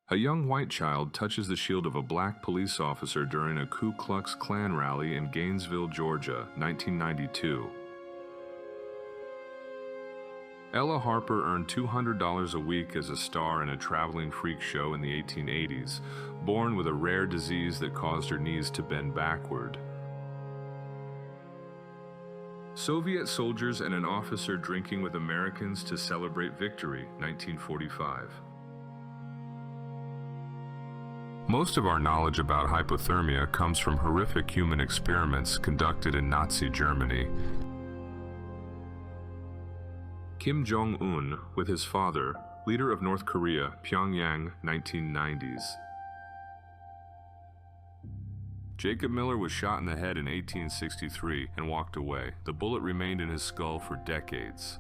A young white child touches the shield of a black police officer during a Ku Klux Klan rally in Gainesville, Georgia, 1992. Ella Harper earned $200 a week as a star in a traveling freak show in the 1880s, born with a rare disease that caused her knees to bend backward. Soviet soldiers and an officer drinking with Americans to celebrate victory, 1945. Most of our knowledge about hypothermia comes from horrific human experiments conducted in Nazi Germany. Kim Jong-un with his father, leader of North Korea, Pyongyang, 1990s. Jacob Miller was shot in the head in 1863 and walked away. The bullet remained in his skull for decades.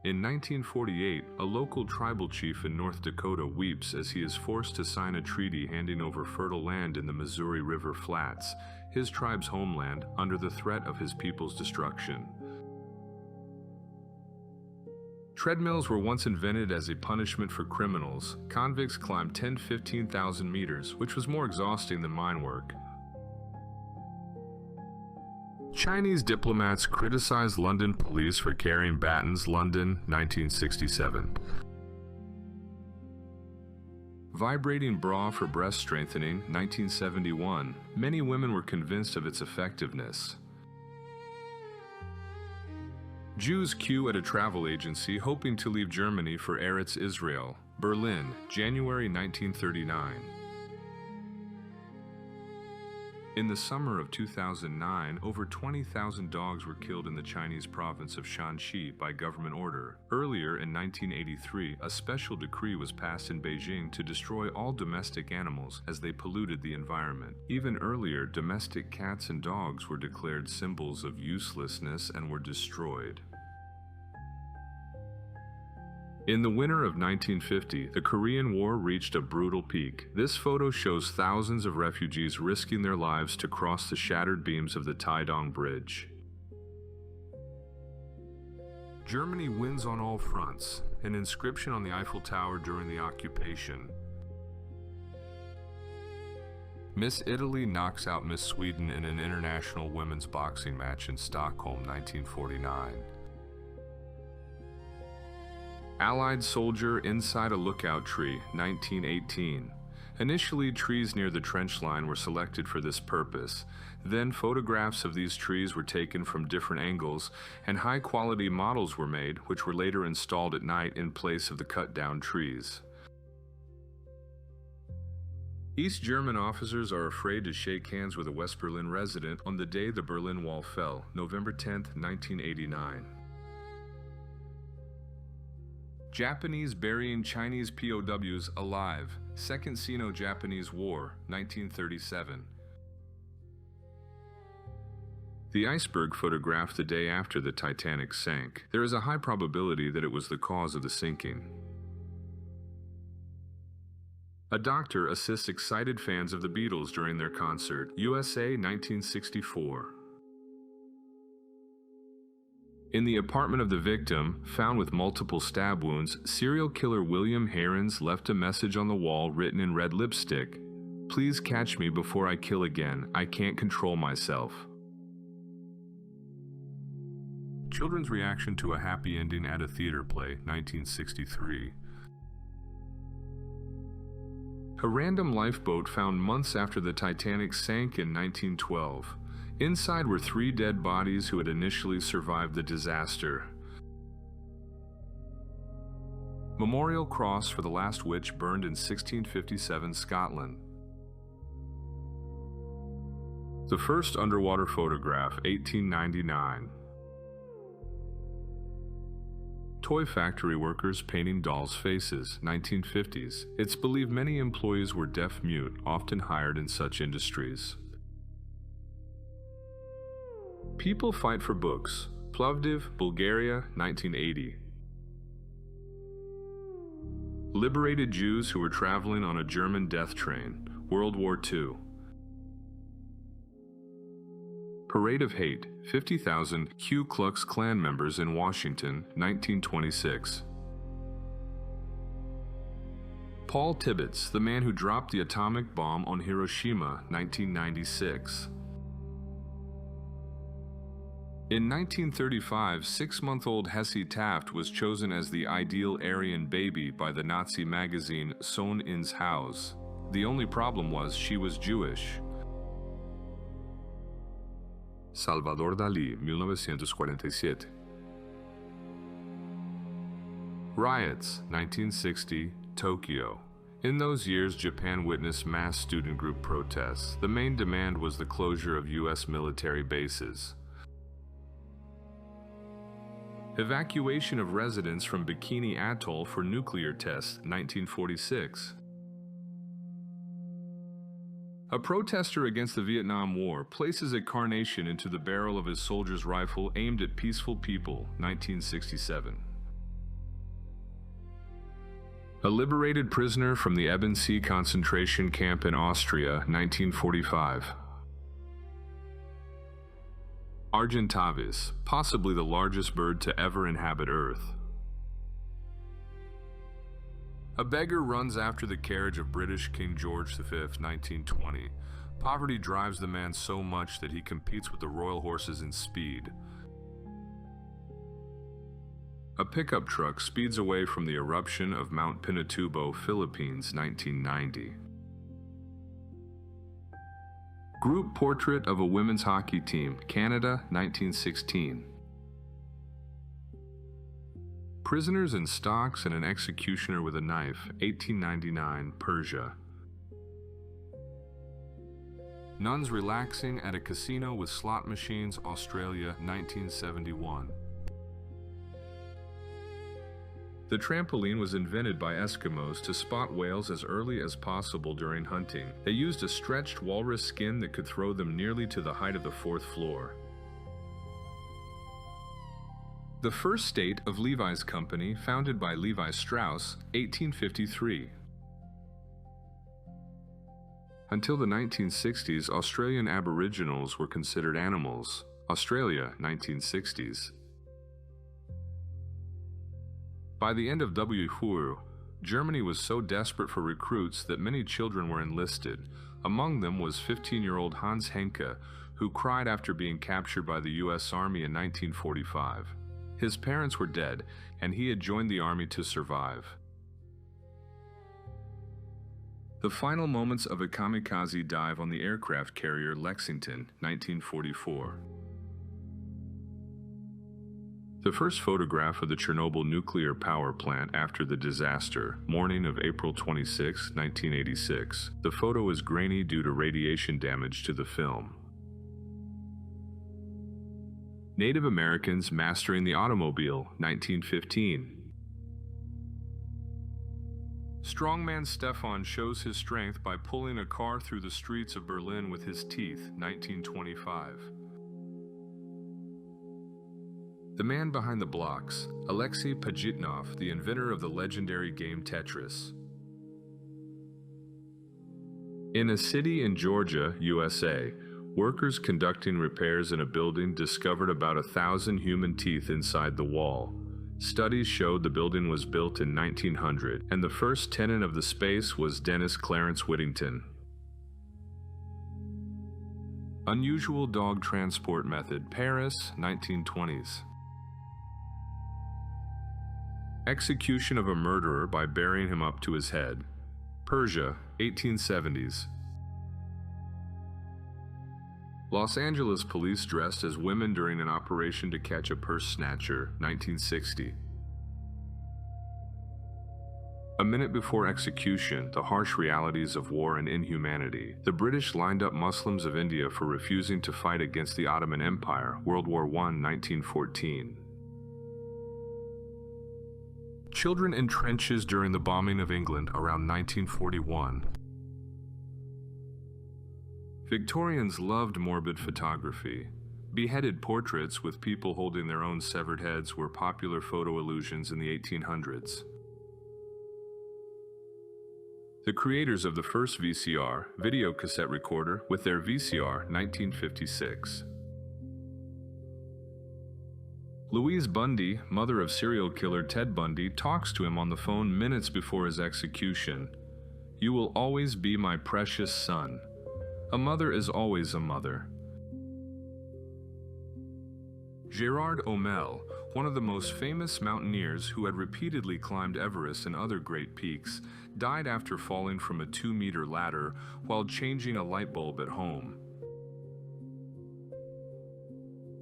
In 1948, a local tribal chief in North Dakota weeps as he is forced to sign a treaty handing over fertile land in the Missouri River Flats, his tribe's homeland, under the threat of his people's destruction. Treadmills were once invented as a punishment for criminals. Convicts climbed 15,000 meters, which was more exhausting than mine work. Chinese diplomats criticized London police for carrying batons. London, 1967. Vibrating bra for breast strengthening, 1971. Many women were convinced of its effectiveness. Jews queue at a travel agency hoping to leave Germany for Eretz Israel. Berlin, January 1939. In the summer of 2009, over 20,000 dogs were killed in the Chinese province of Shanxi by government order. Earlier in 1983, a special decree was passed in Beijing to destroy all domestic animals as they polluted the environment. Even earlier, domestic cats and dogs were declared symbols of uselessness and were destroyed. In the winter of 1950, the Korean War reached a brutal peak. This photo shows thousands of refugees risking their lives to cross the shattered beams of the Taedong Bridge. Germany wins on all fronts. An inscription on the Eiffel Tower during the occupation. Miss Italy knocks out Miss Sweden in an international women's boxing match in Stockholm, 1949. Allied soldier inside a lookout tree, 1918. Initially, trees near the trench line were selected for this purpose. Then photographs of these trees were taken from different angles, and high-quality models were made, which were later installed at night in place of the cut-down trees. East German officers are afraid to shake hands with a West Berlin resident on the day the Berlin Wall fell, November 10, 1989. Japanese burying Chinese POWs alive, Second Sino-Japanese War, 1937. The iceberg photographed the day after the Titanic sank. There is a high probability that it was the cause of the sinking. A doctor assists excited fans of the Beatles during their concert, USA, 1964. In the apartment of the victim, found with multiple stab wounds, serial killer William Herons left a message on the wall written in red lipstick. "Please catch me before I kill again. I can't control myself." Children's reaction to a happy ending at a theater play, 1963. A random lifeboat found months after the Titanic sank in 1912. Inside were 3 dead bodies who had initially survived the disaster. Memorial cross for the last witch burned in 1657 Scotland. The first underwater photograph, 1899. Toy factory workers painting dolls' faces, 1950s. It's believed many employees were deaf-mute, often hired in such industries. People fight for books. Plovdiv, Bulgaria, 1980. Liberated Jews who were traveling on a German death train, World War II. Parade of Hate, 50,000 Ku Klux Klan members in Washington, 1926. Paul Tibbets, the man who dropped the atomic bomb on Hiroshima, 1996. In 1935, 6-month-old Hesse Taft was chosen as the ideal Aryan baby by the Nazi magazine Sohn ins Haus. The only problem was she was Jewish. Salvador Dalí, 1947. Riots, 1960, Tokyo. In those years, Japan witnessed mass student group protests. The main demand was the closure of U.S. military bases. Evacuation of residents from Bikini Atoll for nuclear tests, 1946. A protester against the Vietnam War places a carnation into the barrel of his soldier's rifle aimed at peaceful people, 1967. A liberated prisoner from the Ebensee concentration camp in Austria, 1945. Argentavis, possibly the largest bird to ever inhabit Earth. A beggar runs after the carriage of British King George V, 1920. Poverty drives the man so much that he competes with the royal horses in speed. A pickup truck speeds away from the eruption of Mount Pinatubo, Philippines, 1990. Group portrait of a women's hockey team, Canada, 1916. Prisoners in stocks and an executioner with a knife, 1899, Persia. Nuns relaxing at a casino with slot machines, Australia, 1971. The trampoline was invented by Eskimos to spot whales as early as possible during hunting. They used a stretched walrus skin that could throw them nearly to the height of the 4th floor. The first state of Levi's Company, founded by Levi Strauss, 1853. Until the 1960s, Australian Aboriginals were considered animals. Australia, 1960s. By the end of WHU, Germany was so desperate for recruits that many children were enlisted. Among them was 15-year-old Hans Henke, who cried after being captured by the U.S. Army in 1945. His parents were dead, and he had joined the army to survive. The final moments of a kamikaze dive on the aircraft carrier Lexington, 1944. The first photograph of the Chernobyl nuclear power plant after the disaster, morning of April 26, 1986. The photo is grainy due to radiation damage to the film. Native Americans mastering the automobile, 1915. Strongman Stefan shows his strength by pulling a car through the streets of Berlin with his teeth, 1925. The man behind the blocks, Alexei Pajitnov, the inventor of the legendary game Tetris. In a city in Georgia, USA, workers conducting repairs in a building discovered about 1,000 human teeth inside the wall. Studies showed the building was built in 1900, and the first tenant of the space was Dennis Clarence Whittington. Unusual dog transport method, Paris, 1920s. Execution of a murderer by burying him up to his head, Persia, 1870s. Los Angeles police dressed as women during an operation to catch a purse snatcher, 1960. A minute before execution, the harsh realities of war and inhumanity. The British lined up Muslims of India for refusing to fight against the Ottoman Empire, World War I, 1914. Children in trenches during the bombing of England around 1941. Victorians loved morbid photography. Beheaded portraits with people holding their own severed heads were popular photo illusions in the 1800s. The creators of the first VCR, video cassette recorder, with their VCR, 1956. Louise Bundy, mother of serial killer Ted Bundy, talks to him on the phone minutes before his execution. "You will always be my precious son. A mother is always a mother." Gerard Omel, one of the most famous mountaineers who had repeatedly climbed Everest and other great peaks, died after falling from a 2-meter ladder while changing a light bulb at home.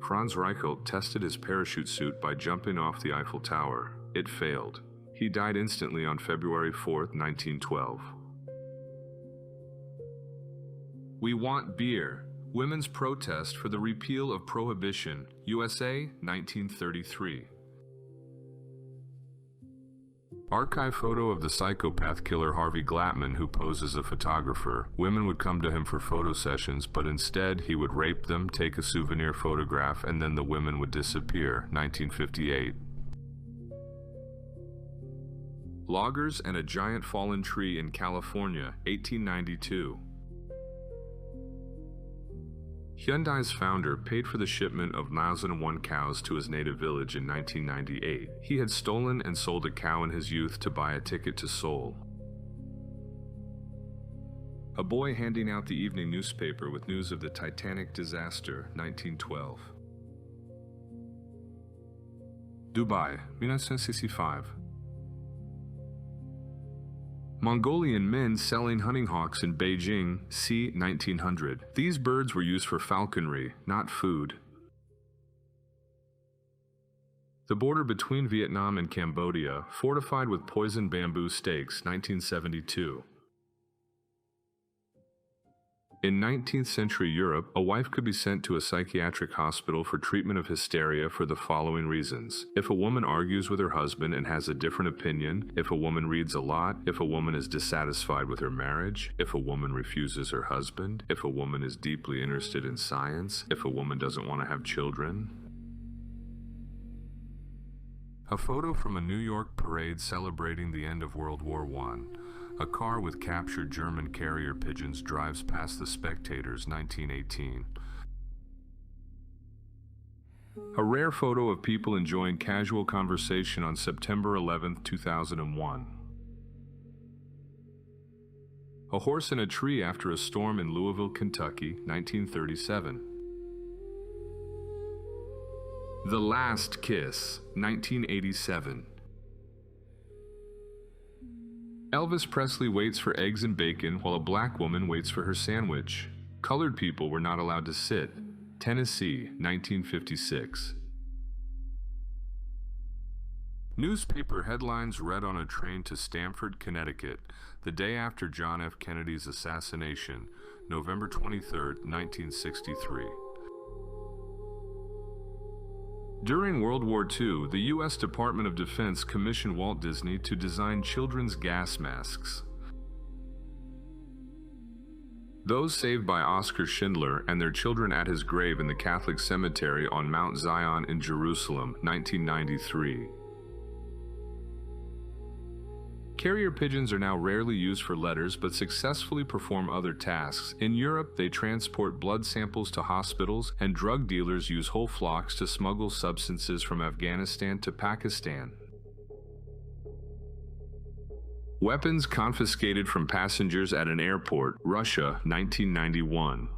Franz Reichelt tested his parachute suit by jumping off the Eiffel Tower. It failed. He died instantly on February 4, 1912. We Want Beer. Women's Protest for the Repeal of Prohibition, USA, 1933. Archive photo of the psychopath killer Harvey Glattman, who poses as a photographer. Women would come to him for photo sessions, but instead he would rape them, take a souvenir photograph, and then the women would disappear, 1958. Loggers and a giant fallen tree in California, 1892. Hyundai's founder paid for the shipment of 1,001 cows to his native village in 1998. He had stolen and sold a cow in his youth to buy a ticket to Seoul. A boy handing out the evening newspaper with news of the Titanic disaster, 1912. Dubai, 1965. Mongolian men selling hunting hawks in Beijing, c. 1900. These birds were used for falconry, not food. The border between Vietnam and Cambodia, fortified with poisoned bamboo stakes, 1972. In 19th century Europe, a wife could be sent to a psychiatric hospital for treatment of hysteria for the following reasons. If a woman argues with her husband and has a different opinion, if a woman reads a lot, if a woman is dissatisfied with her marriage, if a woman refuses her husband, if a woman is deeply interested in science, if a woman doesn't want to have children. A photo from a New York parade celebrating the end of World War I. A car with captured German carrier pigeons drives past the spectators, 1918. A rare photo of people enjoying casual conversation on September 11, 2001. A horse in a tree after a storm in Louisville, Kentucky, 1937. The Last Kiss, 1987. Elvis Presley waits for eggs and bacon while a black woman waits for her sandwich. Colored people were not allowed to sit. Tennessee, 1956. Newspaper headlines read on a train to Stamford, Connecticut, the day after John F. Kennedy's assassination, November 23, 1963. During World War II, the U.S. Department of Defense commissioned Walt Disney to design children's gas masks. Those saved by Oskar Schindler and their children at his grave in the Catholic cemetery on Mount Zion in Jerusalem, 1993. Carrier pigeons are now rarely used for letters but successfully perform other tasks. In Europe, they transport blood samples to hospitals, and drug dealers use whole flocks to smuggle substances from Afghanistan to Pakistan. Weapons confiscated from passengers at an airport, Russia, 1991.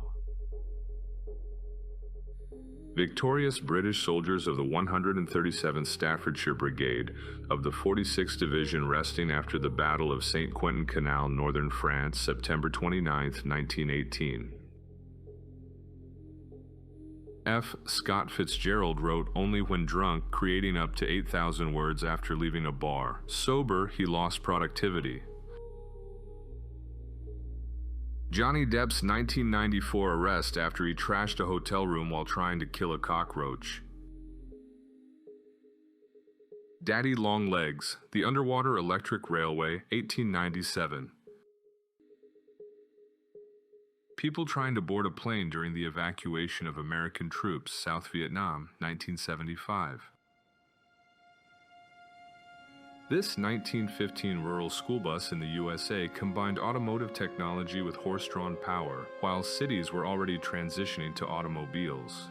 Victorious British soldiers of the 137th Staffordshire Brigade of the 46th Division resting after the Battle of St. Quentin Canal, northern France, September 29, 1918. F. Scott Fitzgerald wrote only when drunk, creating up to 8,000 words after leaving a bar. Sober, he lost productivity. Johnny Depp's 1994 arrest after he trashed a hotel room while trying to kill a cockroach. Daddy Long Legs, the Underwater Electric Railway, 1897. People trying to board a plane during the evacuation of American troops, South Vietnam, 1975. This 1915 rural school bus in the USA combined automotive technology with horse-drawn power, while cities were already transitioning to automobiles.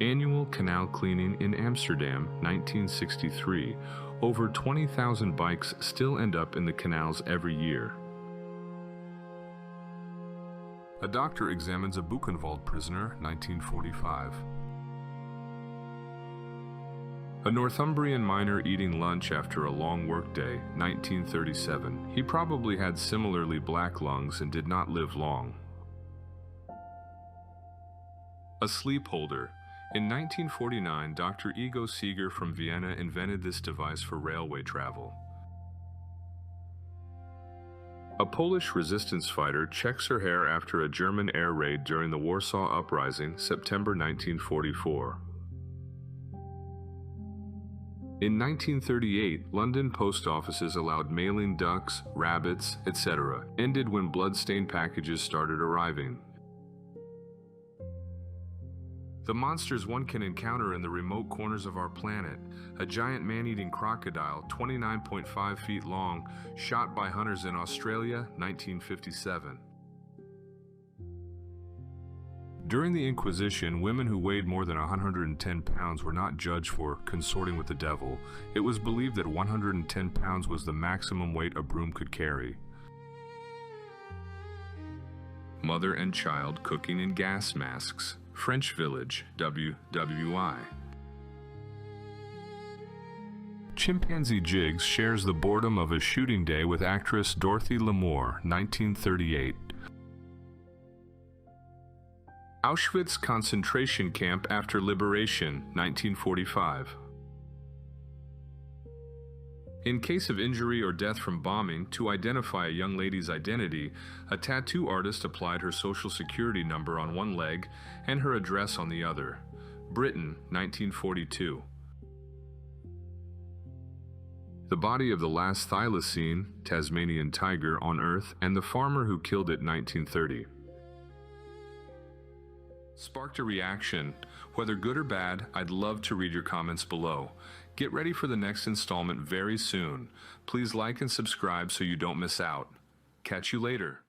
Annual canal cleaning in Amsterdam, 1963. Over 20,000 bikes still end up in the canals every year. A doctor examines a Buchenwald prisoner, 1945. A Northumbrian miner eating lunch after a long workday, 1937. He probably had similarly black lungs and did not live long. A sleep holder. In 1949, Dr. Ego Seeger from Vienna invented this device for railway travel. A Polish resistance fighter checks her hair after a German air raid during the Warsaw Uprising, September 1944. In 1938, London post offices allowed mailing ducks, rabbits, etc., ended when blood-stained packages started arriving. The monsters one can encounter in the remote corners of our planet. A giant man-eating crocodile, 29.5 feet long, shot by hunters in Australia, 1957. During the Inquisition, women who weighed more than 110 pounds were not judged for consorting with the devil. It was believed that 110 pounds was the maximum weight a broom could carry. Mother and child cooking in gas masks. French Village, WWI. Chimpanzee Jiggs shares the boredom of a shooting day with actress Dorothy Lamour, 1938. Auschwitz concentration camp after liberation, 1945. In case of injury or death from bombing, to identify a young lady's identity, a tattoo artist applied her social security number on one leg and her address on the other. Britain, 1942. The body of the last thylacine, Tasmanian tiger, on Earth, and the farmer who killed it, 1930. Sparked a reaction. Whether good or bad, I'd love to read your comments below. Get ready for the next installment very soon. Please like and subscribe so you don't miss out. Catch you later.